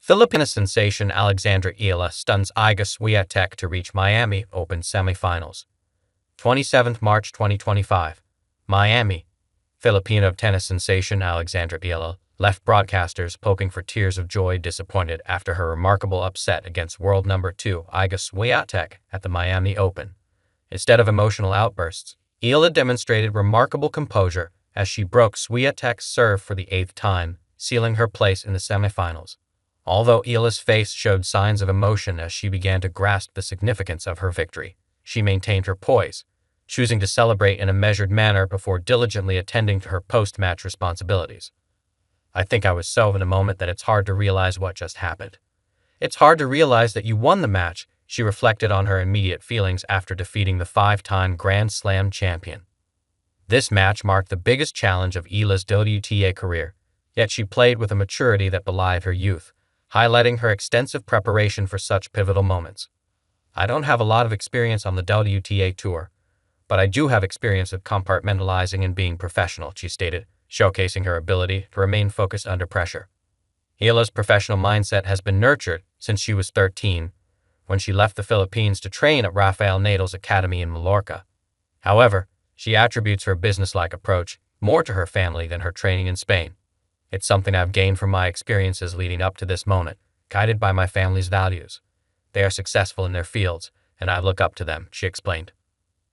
Filipino sensation Alexandra Eala stuns Iga Swiatek to reach Miami Open semifinals. 27th March 2025. Miami. Filipino tennis sensation Alexandra Eala left broadcasters poking for tears of joy disappointed after her remarkable upset against world number 2 Iga Swiatek at the Miami Open. Instead of emotional outbursts, Eala demonstrated remarkable composure as she broke Swiatek's serve for the 8th time, sealing her place in the semifinals. Although Eala's face showed signs of emotion as she began to grasp the significance of her victory, she maintained her poise, choosing to celebrate in a measured manner before diligently attending to her post-match responsibilities. "I think I was so in a moment that it's hard to realize what just happened. It's hard to realize that you won the match," she reflected on her immediate feelings after defeating the 5-time Grand Slam champion. This match marked the biggest challenge of Eala's WTA career, yet she played with a maturity that belied her youth, highlighting her extensive preparation for such pivotal moments. "I don't have a lot of experience on the WTA tour, but I do have experience of compartmentalizing and being professional," she stated, showcasing her ability to remain focused under pressure. Eala's professional mindset has been nurtured since she was 13, when she left the Philippines to train at Rafael Nadal's academy in Mallorca. However, she attributes her businesslike approach more to her family than her training in Spain. "It's something I've gained from my experiences leading up to this moment, guided by my family's values. They are successful in their fields, and I look up to them," she explained.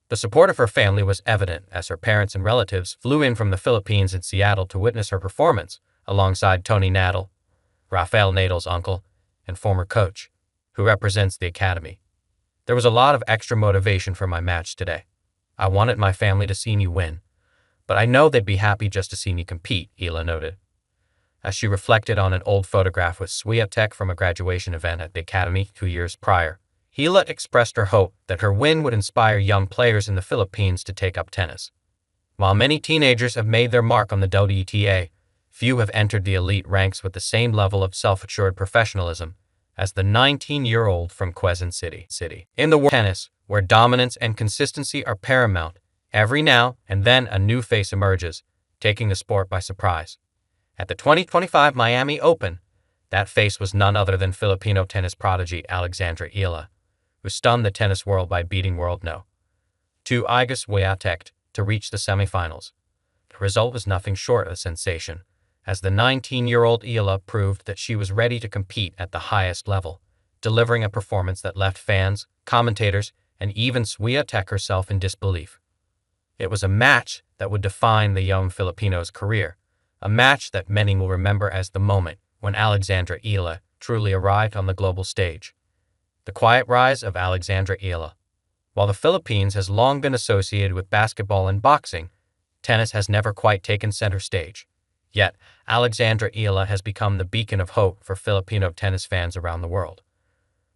The support of her family was evident as her parents and relatives flew in from the Philippines and Seattle to witness her performance, alongside Tony Nadal, Rafael Nadal's uncle, and former coach, who represents the academy. "There was a lot of extra motivation for my match today. I wanted my family to see me win, but I know they'd be happy just to see me compete," Eala noted. As she reflected on an old photograph with Swiatek from a graduation event at the academy 2 years prior, Eala expressed her hope that her win would inspire young players in the Philippines to take up tennis. While many teenagers have made their mark on the WTA, few have entered the elite ranks with the same level of self-assured professionalism as the 19-year-old from Quezon City. In the world of tennis, where dominance and consistency are paramount, every now and then a new face emerges, taking the sport by surprise. At the 2025 Miami Open, that face was none other than Filipino tennis prodigy Alexandra Eala, who stunned the tennis world by beating world No. 2 Iga Swiatek to reach the semifinals. The result was nothing short of a sensation, as the 19-year-old Eala proved that she was ready to compete at the highest level, delivering a performance that left fans, commentators, and even Swiatek herself in disbelief. It was a match that would define the young Filipino's career, a match that many will remember as the moment when Alexandra Eala truly arrived on the global stage. The quiet rise of Alexandra Eala. While the Philippines has long been associated with basketball and boxing, tennis has never quite taken center stage. Yet, Alexandra Eala has become the beacon of hope for Filipino tennis fans around the world.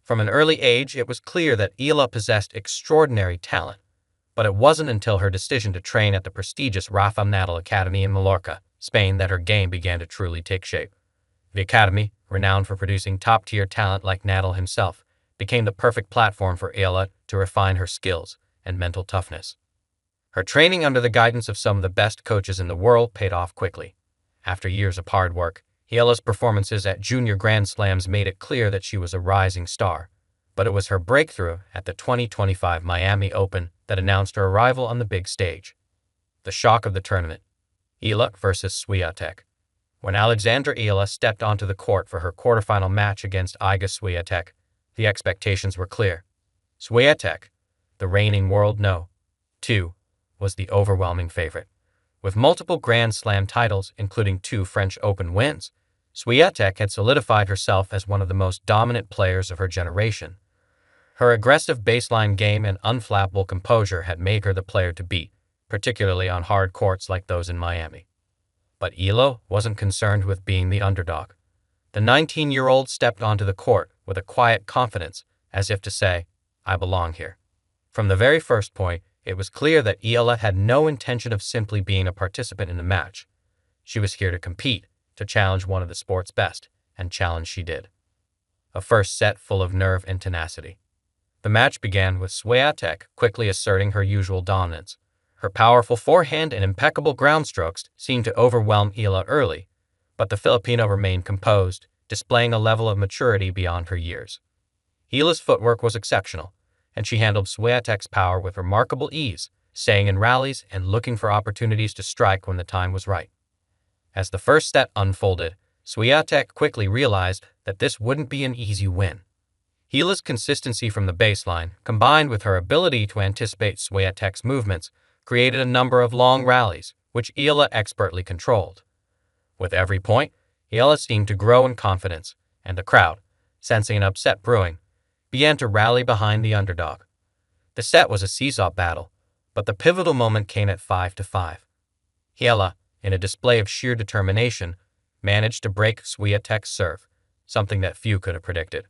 From an early age, it was clear that Eala possessed extraordinary talent, but it wasn't until her decision to train at the prestigious Rafael Nadal Academy in Mallorca, Spain, that her game began to truly take shape. The academy, renowned for producing top-tier talent like Nadal himself, became the perfect platform for Eala to refine her skills and mental toughness. Her training under the guidance of some of the best coaches in the world paid off quickly. After years of hard work, Eala's performances at junior Grand Slams made it clear that she was a rising star, but it was her breakthrough at the 2025 Miami Open that announced her arrival on the big stage. The shock of the tournament. Eala versus Swiatek. When Alexandra Eala stepped onto the court for her quarterfinal match against Iga Swiatek, the expectations were clear. Swiatek, the reigning world No. 2, was the overwhelming favorite. With multiple Grand Slam titles, including 2 French Open wins, Swiatek had solidified herself as one of the most dominant players of her generation. Her aggressive baseline game and unflappable composure had made her the player to beat, particularly on hard courts like those in Miami. But Eala wasn't concerned with being the underdog. The 19-year-old stepped onto the court with a quiet confidence, as if to say, "I belong here." From the very first point, it was clear that Eala had no intention of simply being a participant in the match. She was here to compete, to challenge one of the sport's best, and challenge she did. A first set full of nerve and tenacity. The match began with Swiatek quickly asserting her usual dominance. Her powerful forehand and impeccable ground strokes seemed to overwhelm Eala early, but the Filipino remained composed, displaying a level of maturity beyond her years. Eala's footwork was exceptional, and she handled Swiatek's power with remarkable ease, staying in rallies and looking for opportunities to strike when the time was right. As the first set unfolded, Swiatek quickly realized that this wouldn't be an easy win. Eala's consistency from the baseline, combined with her ability to anticipate Swiatek's movements, created a number of long rallies, which Eala expertly controlled. With every point, Eala seemed to grow in confidence, and the crowd, sensing an upset brewing, began to rally behind the underdog. The set was a seesaw battle, but the pivotal moment came at 5-5. Eala, in a display of sheer determination, managed to break Swiatek's serve, something that few could have predicted.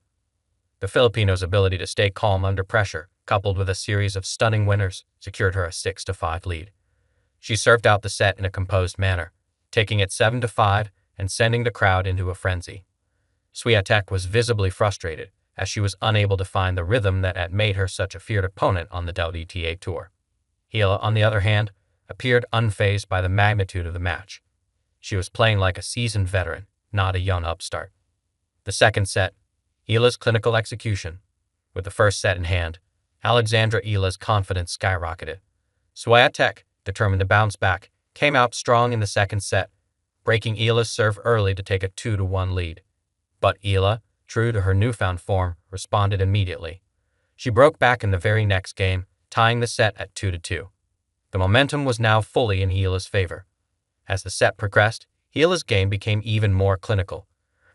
The Filipino's ability to stay calm under pressure, coupled with a series of stunning winners, secured her a 6-5 lead. She served out the set in a composed manner, taking it 7-5 and sending the crowd into a frenzy. Swiatek was visibly frustrated, as she was unable to find the rhythm that had made her such a feared opponent on the WTA Tour. Eala, on the other hand, appeared unfazed by the magnitude of the match. She was playing like a seasoned veteran, not a young upstart. The second set, Eala's clinical execution. With the first set in hand, Alexandra Eala's confidence skyrocketed. Swiatek, determined to bounce back, came out strong in the second set, breaking Eala's serve early to take a 2-1 lead. But Eala, true to her newfound form, responded immediately. She broke back in the very next game, tying the set at 2-2. The momentum was now fully in Eala's favor. As the set progressed, Eala's game became even more clinical.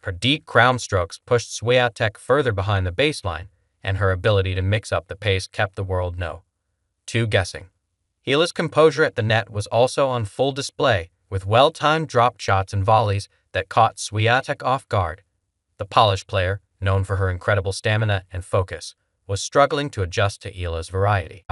Her deep ground strokes pushed Swiatek further behind the baseline, and her ability to mix up the pace kept the world guessing. Eala's composure at the net was also on full display, with well-timed drop shots and volleys that caught Swiatek off guard. The polished player, known for her incredible stamina and focus, was struggling to adjust to Eala's variety.